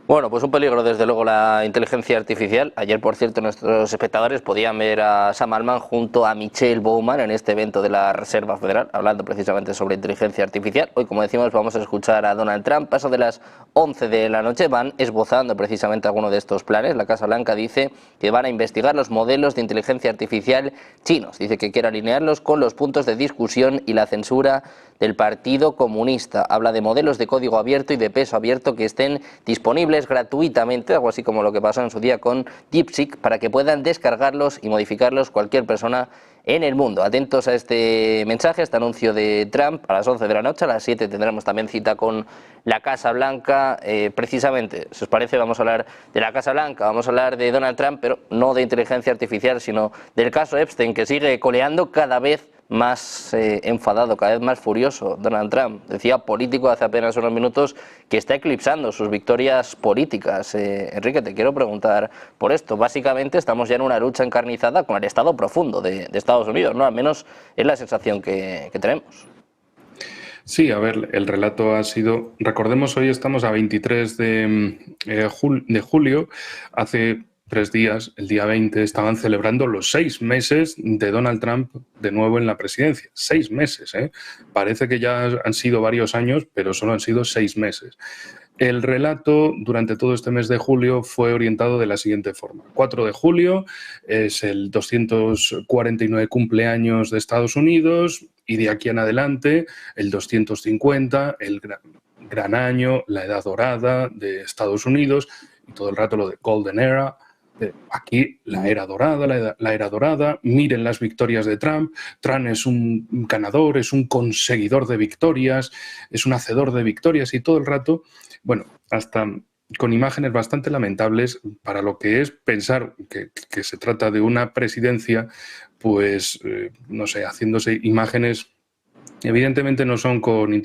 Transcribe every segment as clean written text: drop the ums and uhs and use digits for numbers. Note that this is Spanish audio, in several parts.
Bueno, pues un peligro desde luego la inteligencia artificial. Ayer, por cierto, nuestros espectadores podían ver a Sam Altman junto a Michelle Bowman en este evento de la Reserva Federal, hablando precisamente sobre inteligencia artificial. Hoy, como decimos, vamos a escuchar a Donald Trump. Paso de las 11 de la noche van esbozando precisamente algunos de estos planes. La Casa Blanca dice que van a investigar los modelos de inteligencia artificial chinos. Dice que quiere alinearlos con los puntos de discusión y la censura del Partido Comunista. Habla de modelos de código abierto y de peso abierto que estén disponibles gratuitamente, algo así como lo que pasó en su día con DeepSeek, para que puedan descargarlos y modificarlos cualquier persona en el mundo. Atentos a este mensaje, este anuncio de Trump a las 11 de la noche. A las 7 tendremos también cita con la Casa Blanca. Precisamente, si os parece, vamos a hablar de la Casa Blanca, vamos a hablar de Donald Trump, pero no de inteligencia artificial, sino del caso Epstein, que sigue coleando cada vez más enfadado, cada vez más furioso. Donald Trump decía, político, hace apenas unos minutos, que está eclipsando sus victorias políticas. Enrique, te quiero preguntar por esto. Básicamente estamos ya en una lucha encarnizada con el Estado profundo de Estados Unidos, ¿no? Al menos es la sensación que tenemos. Sí, a ver, el relato ha sido, recordemos, hoy estamos a 23 de julio, hace 3 días, el día 20, estaban celebrando los 6 meses de Donald Trump de nuevo en la presidencia. 6 meses, ¿eh? Parece que ya han sido varios años, pero solo han sido 6 meses. El relato durante todo este mes de julio fue orientado de la siguiente forma. 4 de julio es el 249 cumpleaños de Estados Unidos y de aquí en adelante el 250, el gran año, la edad dorada de Estados Unidos y todo el rato lo de Golden Era. Aquí la era dorada, la era dorada, miren las victorias de Trump. Trump es un ganador, es un conseguidor de victorias, es un hacedor de victorias y todo el rato, bueno, hasta con imágenes bastante lamentables para lo que es pensar que se trata de una presidencia, pues, no sé, haciéndose imágenes. Evidentemente no son bueno,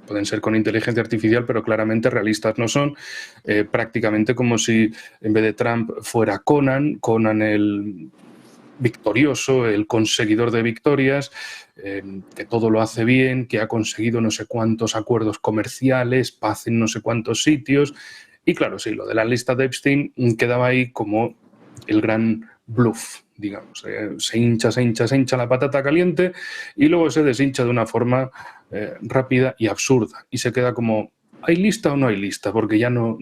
pueden ser con inteligencia artificial, pero claramente realistas no son. Prácticamente como si en vez de Trump fuera Conan el victorioso, el conseguidor de victorias, que todo lo hace bien, que ha conseguido no sé cuántos acuerdos comerciales, paz en no sé cuántos sitios. Y claro, sí, lo de la lista de Epstein quedaba ahí como el gran bluff, digamos. Se hincha la patata caliente y luego se deshincha de una forma rápida y absurda. Y se queda como, ¿hay lista o no hay lista? Porque ya no,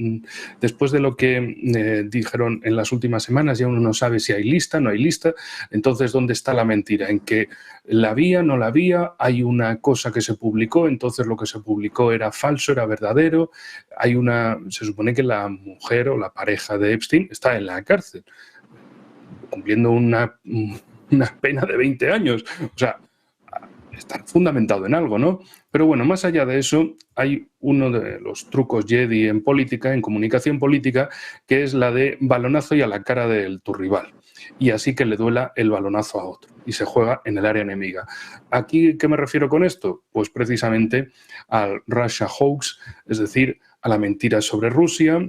después de lo que dijeron en las últimas semanas, ya uno no sabe si hay lista, no hay lista. Entonces, ¿dónde está la mentira? ¿En que la había, no la había? Hay una cosa que se publicó, entonces lo que se publicó era falso, era verdadero. Se supone que la mujer o la pareja de Epstein está en la cárcel, cumpliendo una pena de 20 años. O sea, estar fundamentado en algo, ¿no? Pero bueno, más allá de eso, hay uno de los trucos Jedi en política, en comunicación política, que es la de balonazo y a la cara de tu rival. Y así que le duela el balonazo a otro. Y se juega en el área enemiga. ¿Aquí qué me refiero con esto? Pues precisamente al Russia hoax, es decir, a la mentira sobre Rusia,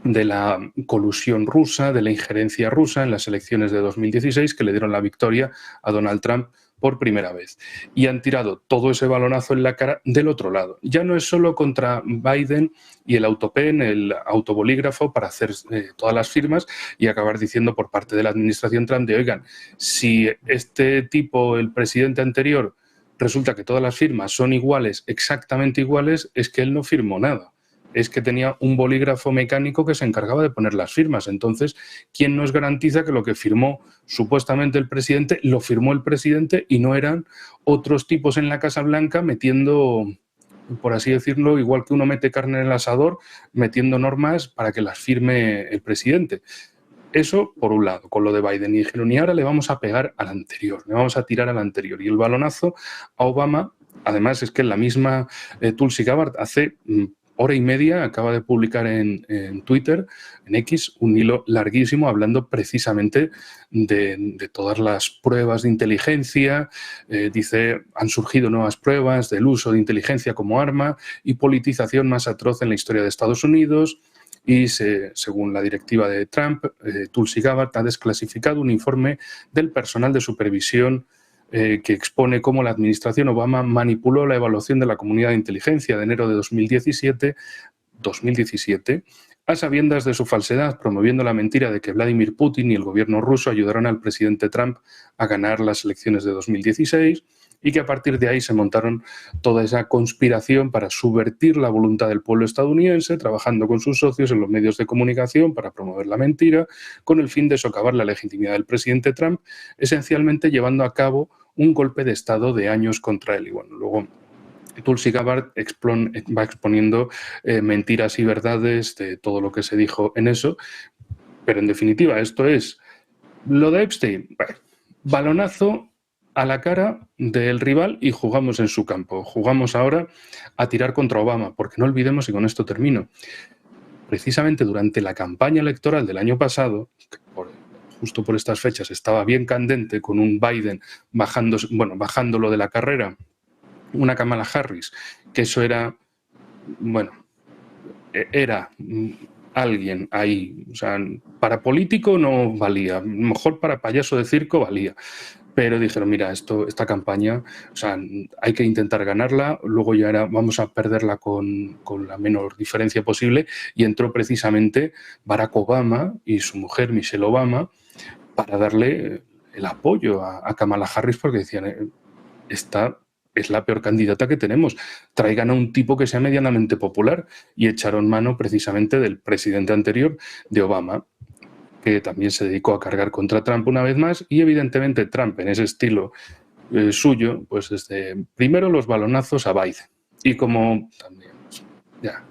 de la colusión rusa, de la injerencia rusa en las elecciones de 2016 que le dieron la victoria a Donald Trump por primera vez. Y han tirado todo ese balonazo en la cara del otro lado. Ya no es solo contra Biden y el autopen, el autobolígrafo para hacer todas las firmas y acabar diciendo por parte de la administración Trump de, oigan, si este tipo, el presidente anterior, resulta que todas las firmas son iguales, exactamente iguales, es que él no firmó nada. Es que tenía un bolígrafo mecánico que se encargaba de poner las firmas. Entonces, ¿quién nos garantiza que lo que firmó supuestamente el presidente, lo firmó el presidente y no eran otros tipos en la Casa Blanca metiendo, por así decirlo, igual que uno mete carne en el asador, metiendo normas para que las firme el presidente? Eso, por un lado, con lo de Biden. Y dijeron, y ahora le vamos a pegar al anterior, le vamos a tirar al anterior. Y el balonazo a Obama, además es que la misma Tulsi Gabbard hace hora y media acaba de publicar en Twitter, en X, un hilo larguísimo hablando precisamente de todas las pruebas de inteligencia. Dice, han surgido nuevas pruebas del uso de inteligencia como arma y politización más atroz en la historia de Estados Unidos. Y según la directiva de Trump, Tulsi Gabbard ha desclasificado un informe del personal de supervisión que expone cómo la administración Obama manipuló la evaluación de la comunidad de inteligencia de enero de 2017 a sabiendas de su falsedad, promoviendo la mentira de que Vladimir Putin y el gobierno ruso ayudaron al presidente Trump a ganar las elecciones de 2016 y que a partir de ahí se montaron toda esa conspiración para subvertir la voluntad del pueblo estadounidense, trabajando con sus socios en los medios de comunicación para promover la mentira, con el fin de socavar la legitimidad del presidente Trump, esencialmente llevando a cabo un golpe de Estado de años contra él. Y bueno, luego Tulsi Gabbard va exponiendo mentiras y verdades de todo lo que se dijo en eso, pero en definitiva esto es lo de Epstein, balonazo a la cara del rival y jugamos en su campo. Jugamos ahora a tirar contra Obama, porque no olvidemos, y con esto termino, precisamente durante la campaña electoral del año pasado, justo por estas fechas estaba bien candente con un Biden bajándolo de la carrera, una Kamala Harris, que eso era, era alguien ahí, o sea, para político no valía, mejor para payaso de circo valía. Pero dijeron, mira, esta campaña, o sea, hay que intentar ganarla, luego ya vamos a perderla con la menor diferencia posible, y entró precisamente Barack Obama y su mujer Michelle Obama para darle el apoyo a Kamala Harris, porque decían, esta es la peor candidata que tenemos, traigan a un tipo que sea medianamente popular, y echaron mano precisamente del presidente anterior, de Obama, que también se dedicó a cargar contra Trump una vez más, y evidentemente Trump, en ese estilo suyo, pues desde primero los balonazos a Biden, y como también ya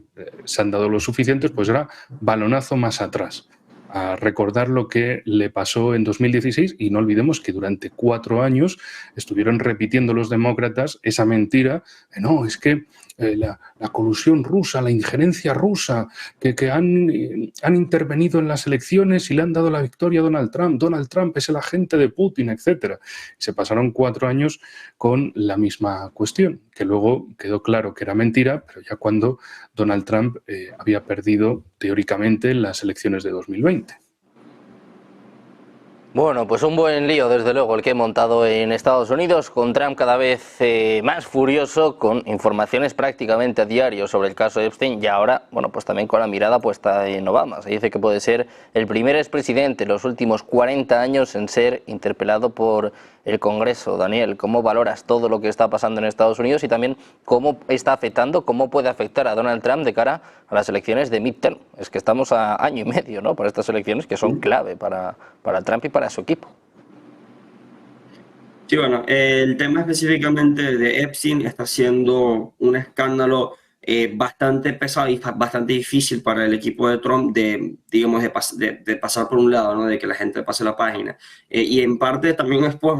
se han dado los suficientes, pues era balonazo más atrás, a recordar lo que le pasó en 2016, y no olvidemos que durante 4 años estuvieron repitiendo los demócratas esa mentira de no, es que la colusión rusa, la injerencia rusa, que han intervenido en las elecciones y le han dado la victoria a Donald Trump. Donald Trump es el agente de Putin, etc. Se pasaron 4 años con la misma cuestión, que luego quedó claro que era mentira, pero ya cuando Donald Trump había perdido teóricamente las elecciones de 2020. Bueno, pues un buen lío, desde luego, el que he montado en Estados Unidos, con Trump cada vez más furioso, con informaciones prácticamente a diario sobre el caso de Epstein, y ahora, bueno, pues también con la mirada puesta en Obama. Se dice que puede ser el primer expresidente en los últimos 40 años en ser interpelado por el Congreso. Daniel, ¿cómo valoras todo lo que está pasando en Estados Unidos y también cómo está afectando, cómo puede afectar a Donald Trump de cara a las elecciones de midterm? Es que estamos a año y medio, ¿no?, para estas elecciones que son clave para Trump y para su equipo. Sí, bueno, el tema específicamente de Epstein está siendo un escándalo bastante pesado y bastante difícil para el equipo de Trump de pasar por un lado, ¿no?, de que la gente pase la página. Y en parte también es por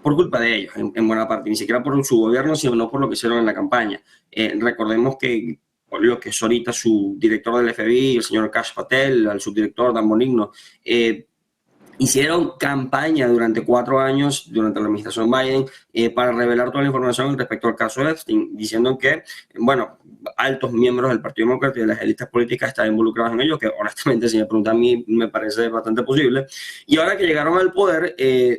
por culpa de ellos, en buena parte, ni siquiera por su gobierno, sino por lo que hicieron en la campaña. Recordemos que lo que es ahorita su director del FBI, el señor Kash Patel, el subdirector Dan Bonigno, hicieron campaña durante 4 años, durante la administración Biden, para revelar toda la información respecto al caso de Epstein, diciendo que, bueno, altos miembros del Partido Demócrata y de las élites políticas estaban involucrados en ello, que honestamente, si me preguntan a mí, me parece bastante posible. Y ahora que llegaron al poder,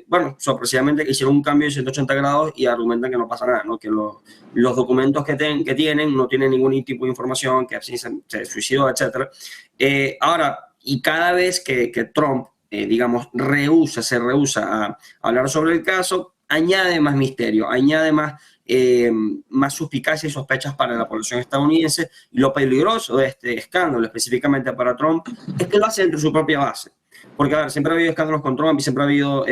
bueno, sorpresivamente hicieron un cambio de 180 grados y argumentan que no pasa nada, ¿no?, que los documentos que tienen no tienen ningún tipo de información, que Epstein se suicidó, etc. Ahora, y cada vez que Trump digamos, se rehúsa a hablar sobre el caso, añade más misterio, añade más suspicacia y sospechas para la población estadounidense. Y lo peligroso de este escándalo, específicamente para Trump, es que lo hace entre su propia base. Porque, a ver, siempre ha habido escándalos con Trump y siempre ha habido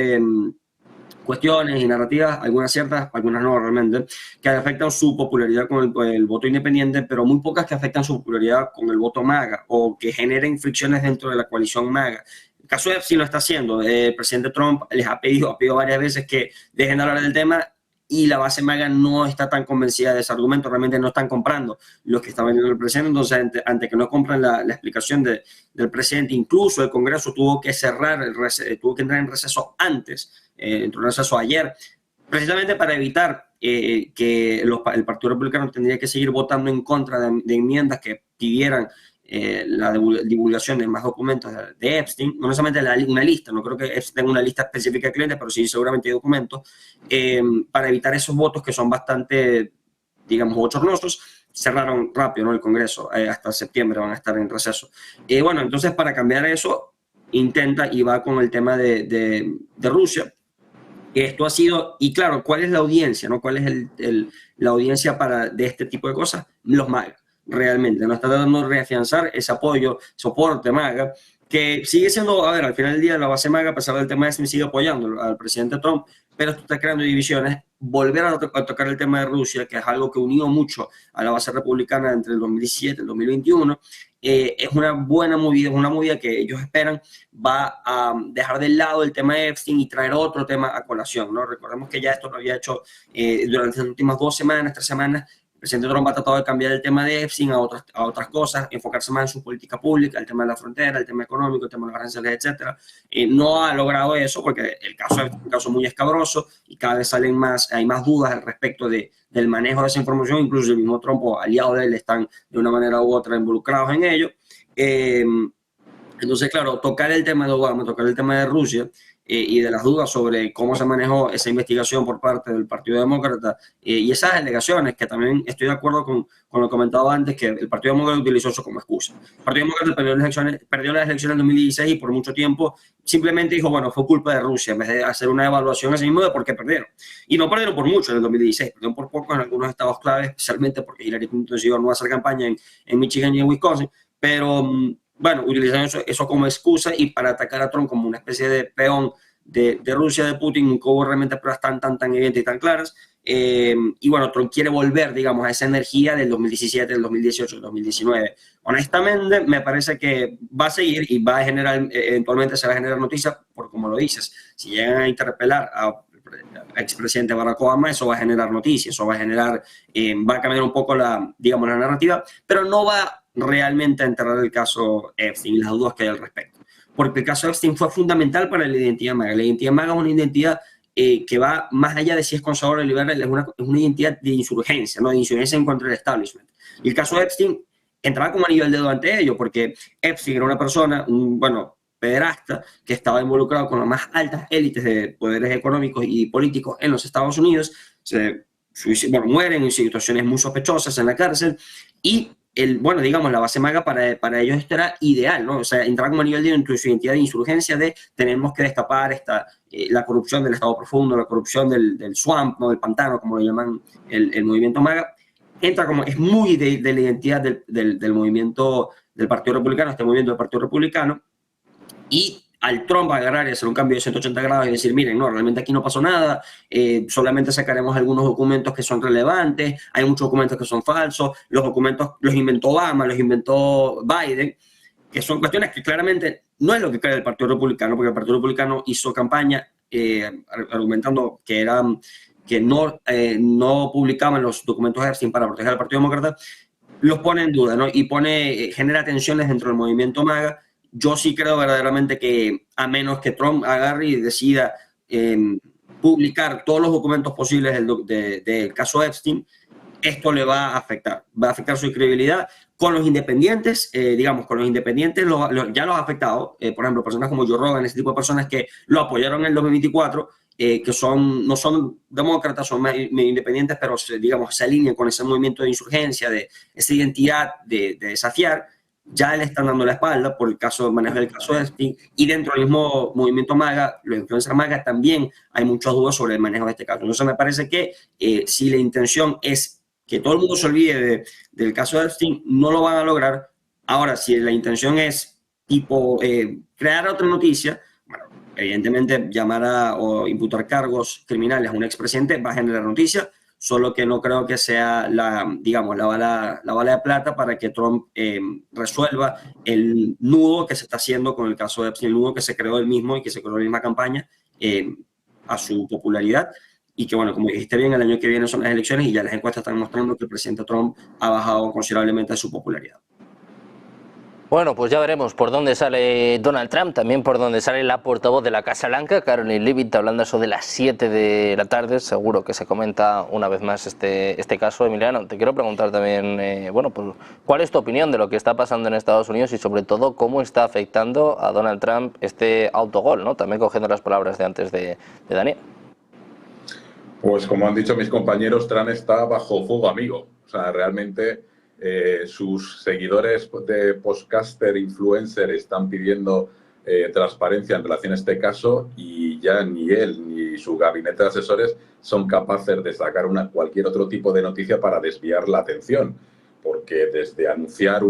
cuestiones y narrativas, algunas ciertas, algunas no realmente, que afectan su popularidad con el voto independiente, pero muy pocas que afectan su popularidad con el voto MAGA o que generen fricciones dentro de la coalición MAGA. El caso de Epstein lo está haciendo. El presidente Trump les ha pedido varias veces que dejen de hablar del tema, y la base MAGA no está tan convencida de ese argumento, realmente no están comprando los que está vendiendo el presidente. Entonces, ante que no compran la explicación del presidente, incluso el Congreso tuvo que tuvo que entrar en receso antes, entró en receso ayer, precisamente para evitar que el Partido Republicano tendría que seguir votando en contra de enmiendas que pidieran la divulgación de más documentos de Epstein, no necesariamente una lista, no creo que Epstein tenga una lista específica de clientes, pero sí seguramente hay documentos, para evitar esos votos que son bastante, digamos, bochornosos, cerraron rápido, ¿no? El Congreso, hasta septiembre van a estar en receso. Bueno, entonces para cambiar eso, intenta y va con el tema de Rusia. Esto ha sido, y claro, ¿cuál es la audiencia, no? ¿Cuál es la audiencia de este tipo de cosas? Los MAGA, realmente. Nos está tratando de reafianzar ese apoyo, soporte MAGA, que sigue siendo, a ver, al final del día la base MAGA, a pesar del tema sigue apoyando al presidente Trump, pero esto está creando divisiones. Volver a tocar el tema de Rusia, que es algo que unió mucho a la base republicana entre el 2017 y el 2021, es una buena movida, es una movida que ellos esperan va a dejar de lado el tema de Epstein y traer otro tema a colación, ¿no? Recordemos que ya esto lo había hecho durante las últimas 2 semanas, 3 semanas. El presidente Trump ha tratado de cambiar el tema de Epstein a otras cosas, enfocarse más en su política pública, el tema de la frontera, el tema económico, el tema de las aranceles, etc. No ha logrado eso porque el caso es un caso muy escabroso y cada vez hay más dudas al respecto del manejo de esa información. Incluso el mismo Trump o aliados de él están de una manera u otra involucrados en ello. Entonces, claro, tocar el tema de Obama, tocar el tema de Rusia y de las dudas sobre cómo se manejó esa investigación por parte del Partido Demócrata y esas alegaciones, que también estoy de acuerdo con lo comentado antes, que el Partido Demócrata utilizó eso como excusa. El Partido Demócrata perdió las elecciones en 2016 y por mucho tiempo simplemente dijo, bueno, fue culpa de Rusia, en vez de hacer una evaluación a sí mismo de por qué perdieron. Y no perdieron por mucho en el 2016, perdieron por poco en algunos estados claves, especialmente porque Hillary Clinton decidió no hacer campaña en Michigan y en Wisconsin, pero bueno, utilizan eso como excusa y para atacar a Trump como una especie de peón de Rusia, de Putin. Nunca hubo realmente pruebas tan evidentes y tan claras. Y bueno, Trump quiere volver, digamos, a esa energía del 2017, del 2018, del 2019. Honestamente, me parece que va a seguir y va a generar, eventualmente se va a generar noticia, por como lo dices, si llegan a interpelar a expresidente Barack Obama, eso va a generar noticias, eso va a generar, va a cambiar un poco la narrativa, pero no va realmente a enterrar el caso Epstein y las dudas que hay al respecto. Porque el caso Epstein fue fundamental para la identidad MAGA. La identidad MAGA es una identidad que va más allá de si es conservador o liberal, es una identidad de insurgencia, ¿no? De insurgencia en contra del establishment. Y el caso Epstein entraba como anillo al dedo ante ello, porque Epstein era una persona, pederasta, que estaba involucrado con las más altas élites de poderes económicos y políticos en los Estados Unidos. Mueren en situaciones muy sospechosas en la cárcel y la base MAGA para ellos esto era ideal, ¿no? O sea, entrar como anillo al dedo en su identidad de insurgencia de tenemos que destapar la corrupción del Estado Profundo, la corrupción del swamp, ¿no? Del pantano, como lo llaman el movimiento MAGA. Es muy de la identidad del movimiento del Partido Republicano, este movimiento del Partido Republicano, y al Trump agarrar y hacer un cambio de 180 grados y decir, miren, no, realmente aquí no pasó nada, solamente sacaremos algunos documentos que son relevantes, hay muchos documentos que son falsos, los documentos los inventó Obama, los inventó Biden, que son cuestiones que claramente no es lo que cree el Partido Republicano, porque el Partido Republicano hizo campaña argumentando que no publicaban los documentos Epstein para proteger al Partido Demócrata, los pone en duda, ¿no? Y genera tensiones dentro del movimiento MAGA. Yo sí creo verdaderamente que a menos que Trump agarre y decida publicar todos los documentos posibles del caso Epstein, esto le va a afectar su credibilidad. Con los independientes, con los independientes ya los ha afectado. Por ejemplo, personas como Joe Rogan, ese tipo de personas que lo apoyaron en el 2024, que no son demócratas, son independientes, pero se alinean con ese movimiento de insurgencia, de esa identidad de desafiar. Ya le están dando la espalda por el manejo del caso Epstein, y dentro del mismo movimiento MAGA, los influencers MAGA, también hay muchas dudas sobre el manejo de este caso. Entonces me parece que si la intención es que todo el mundo se olvide del caso Epstein, no lo van a lograr. Ahora, si la intención es crear otra noticia, bueno, evidentemente llamar o imputar cargos criminales a un expresidente va a generar noticia, solo que no creo que sea la bala de plata para que Trump resuelva el nudo que se está haciendo con el caso de Epstein, el nudo que se creó él mismo y que se creó en la misma campaña a su popularidad. Y que, bueno, como dijiste bien, el año que viene son las elecciones y ya las encuestas están mostrando que el presidente Trump ha bajado considerablemente su popularidad. Bueno, pues ya veremos por dónde sale Donald Trump, también por dónde sale la portavoz de la Casa Blanca, Karoline Leavitt, hablando eso de las 7 de la tarde. Seguro que se comenta una vez más este caso. Emiliano, te quiero preguntar también, pues, ¿cuál es tu opinión de lo que está pasando en Estados Unidos y sobre todo cómo está afectando a Donald Trump este autogol, ¿no? También cogiendo las palabras de antes de Daniel. Pues como han dicho mis compañeros, Trump está bajo fuego amigo. O sea, realmente sus seguidores de podcaster, influencer, están pidiendo transparencia en relación a este caso y ya ni él ni su gabinete de asesores son capaces de sacar cualquier otro tipo de noticia para desviar la atención. Porque desde anunciar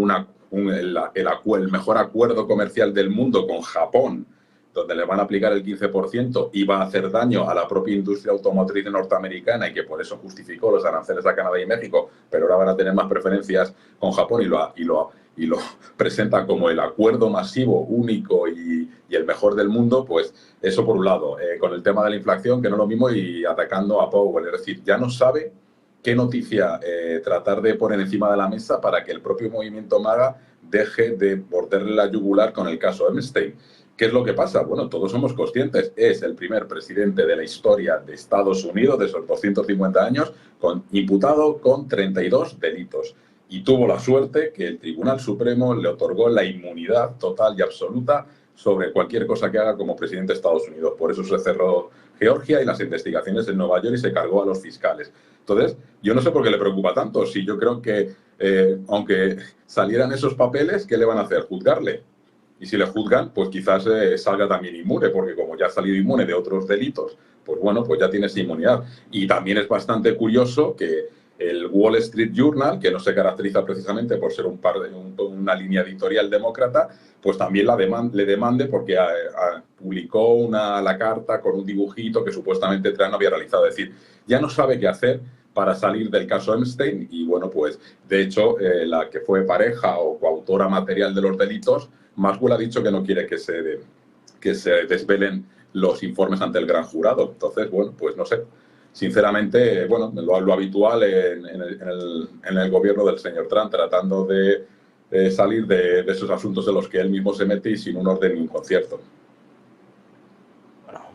el mejor acuerdo comercial del mundo con Japón, donde le van a aplicar el 15% y va a hacer daño a la propia industria automotriz norteamericana y que por eso justificó los aranceles a Canadá y México, pero ahora van a tener más preferencias con Japón y lo presenta como el acuerdo masivo, único y el mejor del mundo, pues eso por un lado. Con el tema de la inflación, que no es lo mismo, y atacando a Powell, es decir, ya no sabe qué noticia tratar de poner encima de la mesa para que el propio movimiento MAGA deje de morderle la yugular con el caso Epstein. ¿Qué es lo que pasa? Bueno, todos somos conscientes. Es el primer presidente de la historia de Estados Unidos, de esos 250 años, imputado con 32 delitos. Y tuvo la suerte que el Tribunal Supremo le otorgó la inmunidad total y absoluta sobre cualquier cosa que haga como presidente de Estados Unidos. Por eso se cerró Georgia y las investigaciones en Nueva York y se cargó a los fiscales. Entonces, yo no sé por qué le preocupa tanto. Si yo creo que, aunque salieran esos papeles, ¿qué le van a hacer? ¿Juzgarle? Y si le juzgan, pues quizás salga también inmune, porque como ya ha salido inmune de otros delitos, pues bueno, pues ya tiene esa inmunidad. Y también es bastante curioso que el Wall Street Journal, que no se caracteriza precisamente por ser una línea editorial demócrata, pues también le demande porque publicó la carta con un dibujito que supuestamente Trump había realizado. Es decir, ya no sabe qué hacer para salir del caso Epstein y, bueno, pues, de hecho, la que fue pareja o coautora material de los delitos, Maxwell ha dicho que no quiere que se desvelen los informes ante el gran jurado. Entonces, bueno, pues no sé. Sinceramente, bueno, lo habitual en el gobierno del señor Trump, tratando de salir de esos asuntos en los que él mismo se mete y sin un orden ni un concierto.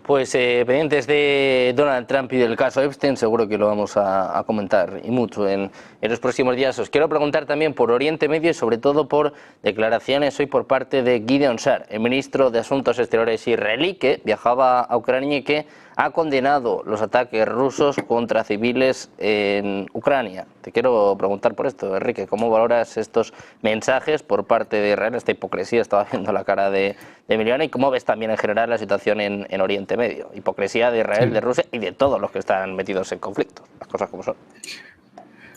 Pues pendientes de Donald Trump y del caso Epstein, seguro que lo vamos a comentar y mucho en los próximos días. Os quiero preguntar también por Oriente Medio y sobre todo por declaraciones hoy por parte de Gideon Sa'ar, el ministro de Asuntos Exteriores israelí, que viajaba a Ucrania y que ha condenado los ataques rusos contra civiles en Ucrania. Te quiero preguntar por esto, Enrique, ¿cómo valoras estos mensajes por parte de Israel, esta hipocresía? Estaba viendo la cara de Emiliano, y cómo ves también en general la situación en Oriente Medio. Hipocresía de Israel, de Rusia y de todos los que están metidos en conflicto, las cosas como son.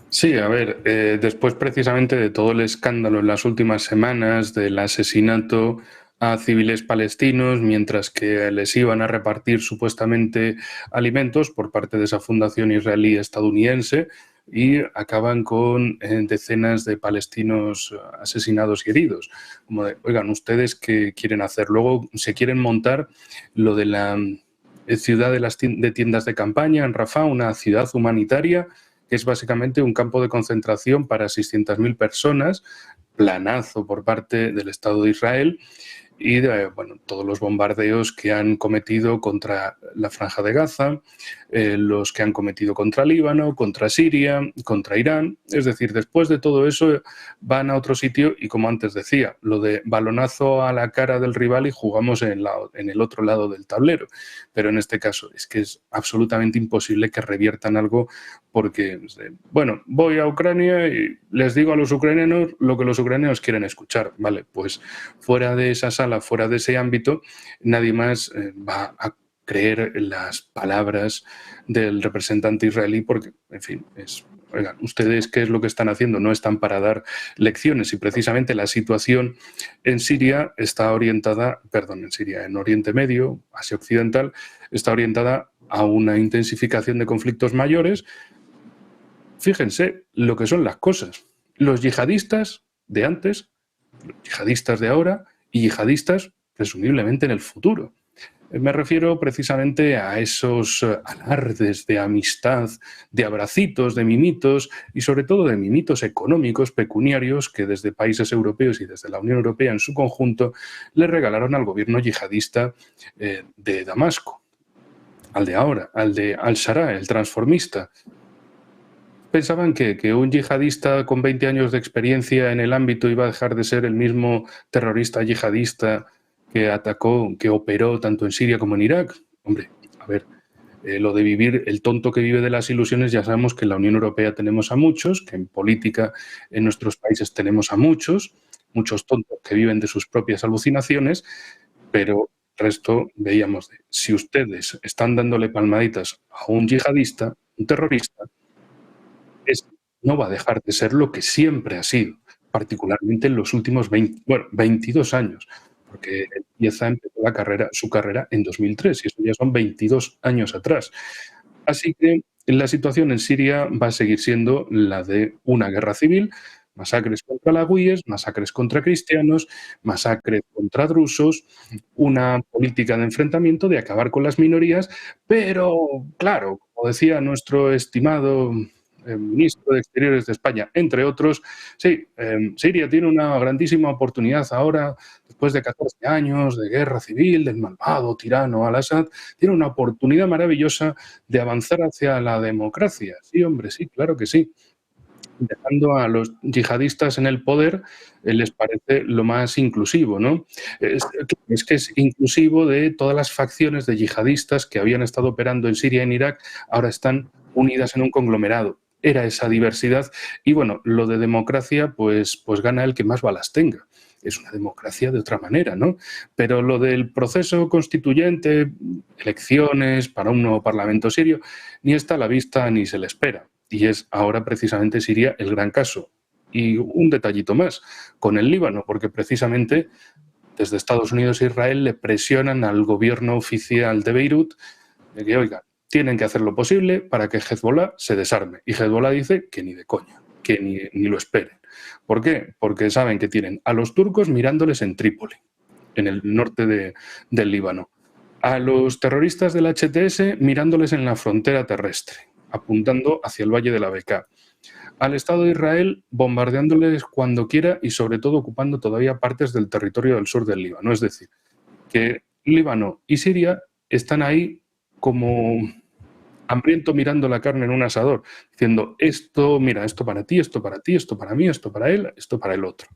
Sí, a ver, después precisamente de todo el escándalo en las últimas semanas del asesinato a civiles palestinos mientras que les iban a repartir supuestamente alimentos por parte de esa fundación israelí estadounidense, y acaban con decenas de palestinos asesinados y heridos. Como de, oigan, ¿ustedes qué quieren hacer? Luego se quieren montar lo de la ciudad de tiendas de campaña en Rafah, una ciudad humanitaria que es básicamente un campo de concentración para 600.000 personas, planazo por parte del Estado de Israel, y bueno, todos los bombardeos que han cometido contra la Franja de Gaza, los que han cometido contra Líbano, contra Siria, contra Irán. Es decir, después de todo eso van a otro sitio y, como antes decía, lo de balonazo a la cara del rival y jugamos en el otro lado del tablero. Pero en este caso es que es absolutamente imposible que reviertan algo porque, bueno, voy a Ucrania y les digo a los ucranianos lo que los ucranianos quieren escuchar. Vale, pues fuera de esa sala, fuera de ese ámbito, nadie más va a creer en las palabras del representante israelí porque, en fin, oigan, ¿ustedes qué es lo que están haciendo? No están para dar lecciones, y precisamente la situación en Siria está orientada, en Oriente Medio, Asia Occidental, está orientada a una intensificación de conflictos mayores. Fíjense lo que son las cosas. Los yihadistas de antes, los yihadistas de ahora y yihadistas presumiblemente en el futuro. Me refiero precisamente a esos alardes de amistad, de abracitos, de mimitos y sobre todo de mimitos económicos pecuniarios que desde países europeos y desde la Unión Europea en su conjunto le regalaron al gobierno yihadista de Damasco, al de ahora, al de al-Sharaa, el transformista. Pensaban que un yihadista con 20 años de experiencia en el ámbito iba a dejar de ser el mismo terrorista yihadista que atacó, que operó tanto en Siria como en Irak. Hombre, a ver, lo de vivir, el tonto que vive de las ilusiones, ya sabemos que en la Unión Europea tenemos a muchos, que en política en nuestros países tenemos a muchos tontos que viven de sus propias alucinaciones, pero el resto veíamos de, si ustedes están dándole palmaditas a un yihadista, un terrorista, no va a dejar de ser lo que siempre ha sido, particularmente en los últimos 22 años, porque empezó su carrera en 2003 y eso ya son 22 años atrás. Así que la situación en Siria va a seguir siendo la de una guerra civil, masacres contra alawíes, masacres contra cristianos, masacres contra drusos, una política de enfrentamiento, de acabar con las minorías, pero claro, como decía nuestro estimado ministro de Exteriores de España, entre otros, sí, Siria tiene una grandísima oportunidad ahora, después de 14 años de guerra civil, del malvado tirano Al-Assad, tiene una oportunidad maravillosa de avanzar hacia la democracia. Sí, hombre, sí, claro que sí. Dejando a los yihadistas en el poder, les parece lo más inclusivo, ¿no? Es que es inclusivo de todas las facciones de yihadistas que habían estado operando en Siria y en Irak, ahora están unidas en un conglomerado. Era esa diversidad y, bueno, lo de democracia, pues gana el que más balas tenga. Es una democracia de otra manera, ¿no? Pero lo del proceso constituyente, elecciones para un nuevo parlamento sirio, ni está a la vista ni se le espera. Y es ahora precisamente Siria el gran caso. Y un detallito más, con el Líbano, porque precisamente desde Estados Unidos e Israel le presionan al gobierno oficial de Beirut de que, oiga, tienen que hacer lo posible para que Hezbollah se desarme. Y Hezbollah dice que ni de coña, que ni lo esperen. ¿Por qué? Porque saben que tienen a los turcos mirándoles en Trípoli, en el norte del Líbano, a los terroristas del HTS mirándoles en la frontera terrestre, apuntando hacia el Valle de la Bekaa, al Estado de Israel bombardeándoles cuando quiera y sobre todo ocupando todavía partes del territorio del sur del Líbano. Es decir, que Líbano y Siria están ahí como hambriento mirando la carne en un asador, diciendo esto, mira, esto para ti, esto para ti, esto para mí, esto para él, esto para el otro.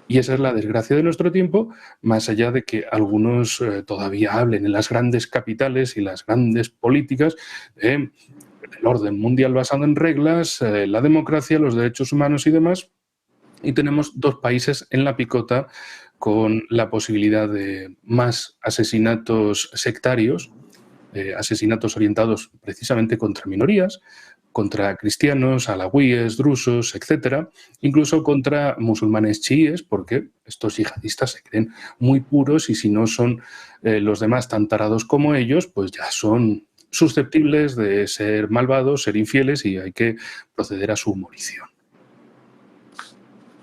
Y esa es la desgracia de nuestro tiempo, más allá de que algunos todavía hablen en las grandes capitales y las grandes políticas de el orden mundial basado en reglas, la democracia, los derechos humanos y demás. Y tenemos dos países en la picota con la posibilidad de más asesinatos sectarios, asesinatos orientados precisamente contra minorías, contra cristianos, alawíes, drusos, etcétera, incluso contra musulmanes chiíes, porque estos yihadistas se creen muy puros y si no son los demás tan tarados como ellos, pues ya son susceptibles de ser malvados, ser infieles y hay que proceder a su morición.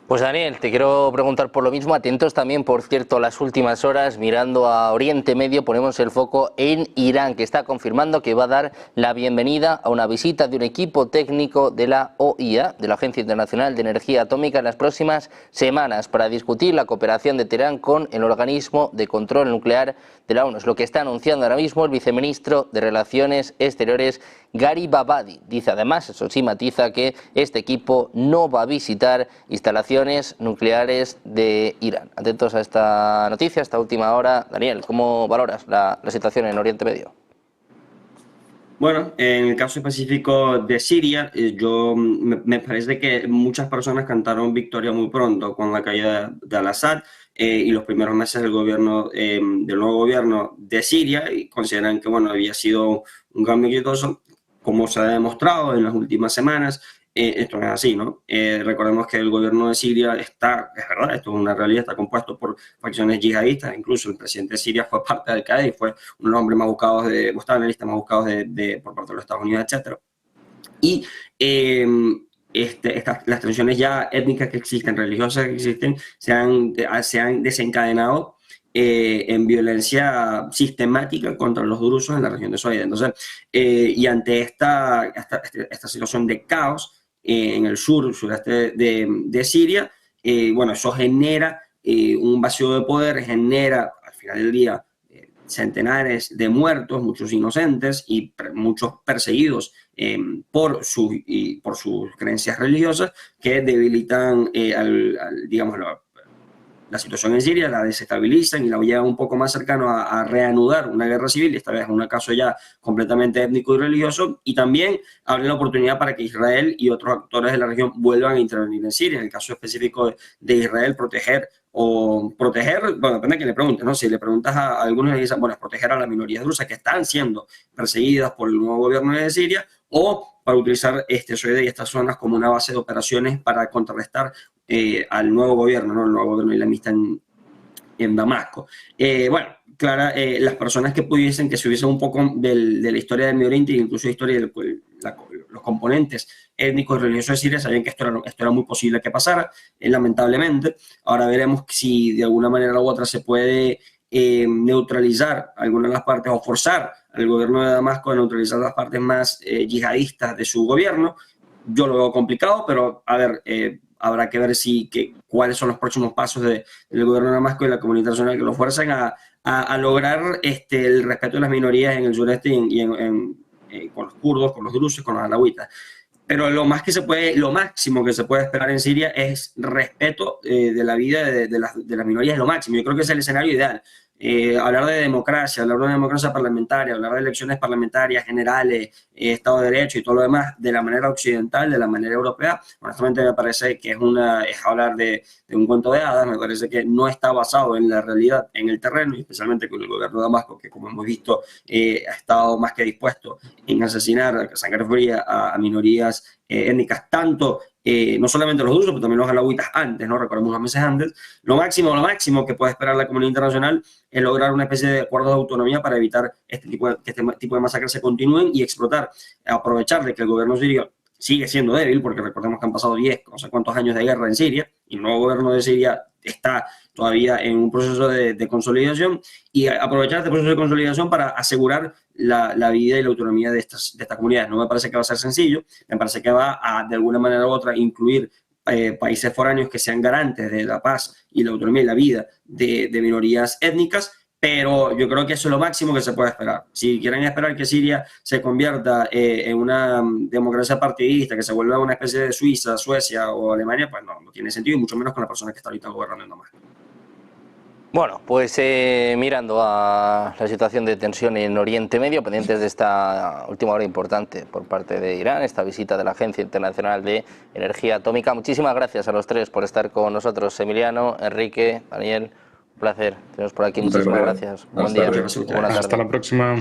Pues Daniel, te quiero preguntar por lo mismo, atentos también, por cierto, las últimas horas, mirando a Oriente Medio, ponemos el foco en Irán, que está confirmando que va a dar la bienvenida a una visita de un equipo técnico de la OIA, de la Agencia Internacional de Energía Atómica, en las próximas semanas para discutir la cooperación de Teherán con el organismo de control nuclear de la ONU. Es lo que está anunciando ahora mismo el viceministro de Relaciones Exteriores, Gharib Abadi. Dice además, eso sí, matiza que este equipo no va a visitar instalaciones nucleares de Irán. Atentos a esta noticia, a esta última hora. Daniel, ¿cómo valoras la situación en Oriente Medio? Bueno, en el caso específico de Siria, me parece que muchas personas cantaron victoria muy pronto con la caída de Al-Assad y los primeros meses del nuevo gobierno de Siria, y consideran que bueno, había sido un cambio exitoso, como se ha demostrado en las últimas semanas. Esto no es así, ¿no? Recordemos que el gobierno de Siria es verdad, esto es una realidad, está compuesto por facciones yihadistas. Incluso el presidente de Siria fue parte de Al-Qaeda y fue uno de los hombres más buscados, estaba en la lista más buscados por parte de los Estados Unidos, etc. Y las tensiones ya étnicas que existen, religiosas que existen, se han desencadenado en violencia sistemática contra los drusos en la región de Soledad. Entonces, y ante esta situación de caos en el sureste de Siria, bueno, eso genera un vacío de poder, genera al final del día centenares de muertos, muchos inocentes y muchos perseguidos por sus creencias religiosas que debilitan, digamos, la situación en Siria, la desestabilizan y la llevan un poco más cercano a reanudar una guerra civil, esta vez en un caso ya completamente étnico y religioso, y también abren la oportunidad para que Israel y otros actores de la región vuelvan a intervenir en Siria. En el caso específico de Israel, proteger, bueno, depende de quién le pregunte, ¿no? Si le preguntas a algunos, le dicen, bueno, es proteger a las minorías drusas que están siendo perseguidas por el nuevo gobierno de Siria, o para utilizar Soledad y estas zonas como una base de operaciones para contrarrestar al nuevo gobierno, ¿no? El nuevo gobierno islamista en Damasco. Bueno, Clara, las personas que pudiesen, que se hubiesen un poco de la historia del Medio Oriente, incluso la historia de los componentes étnicos y religiosos de Siria, sabían que esto era muy posible que pasara, lamentablemente. Ahora veremos si de alguna manera u otra se puede neutralizar algunas de las partes o forzar al gobierno de Damasco a neutralizar las partes más yihadistas de su gobierno. Yo lo veo complicado, pero a ver, habrá que ver cuáles son los próximos pasos del gobierno de Damasco y la comunidad internacional que lo fuerzan a lograr el respeto de las minorías en el sureste y con los kurdos, con los drusos, con los alawitas. Pero lo máximo que se puede esperar en Siria es respeto de la vida de las minorías, es lo máximo. Yo creo que es el escenario ideal. Hablar de democracia, hablar de una democracia parlamentaria, hablar de elecciones parlamentarias generales, Estado de Derecho y todo lo demás de la manera occidental, de la manera europea, honestamente me parece que es hablar de un cuento de hadas. Me parece que no está basado en la realidad, en el terreno, y especialmente con el gobierno de Damasco, que como hemos visto ha estado más que dispuesto en asesinar a sangre fría a minorías étnicas, tanto no solamente los drusos, pero también los alawitas antes, ¿no? Recordemos unos meses antes. Lo máximo que puede esperar la comunidad internacional es lograr una especie de acuerdos de autonomía para evitar que este tipo de masacres se continúen y aprovechar de que el gobierno sirio sigue siendo débil, porque recordemos que han pasado 10, no sé cuántos años de guerra en Siria, y el nuevo gobierno de Siria está todavía en un proceso de consolidación, y aprovechar este proceso de consolidación para asegurar la vida y la autonomía de estas comunidades. No me parece que va a ser sencillo, me parece que va a, de alguna manera u otra, incluir países foráneos que sean garantes de la paz y la autonomía y la vida de minorías étnicas, pero yo creo que eso es lo máximo que se puede esperar. Si quieren esperar que Siria se convierta en una democracia partidista, que se vuelva una especie de Suiza, Suecia o Alemania, pues no tiene sentido, y mucho menos con la persona que está ahorita gobernando en Damasco. Bueno, pues mirando a la situación de tensión en Oriente Medio, pendientes de esta última hora importante por parte de Irán, esta visita de la Agencia Internacional de Energía Atómica. Muchísimas gracias a los tres por estar con nosotros, Emiliano, Enrique, Daniel. Un placer teneros por aquí. Muchísimas gracias. Buen día. Hasta la próxima.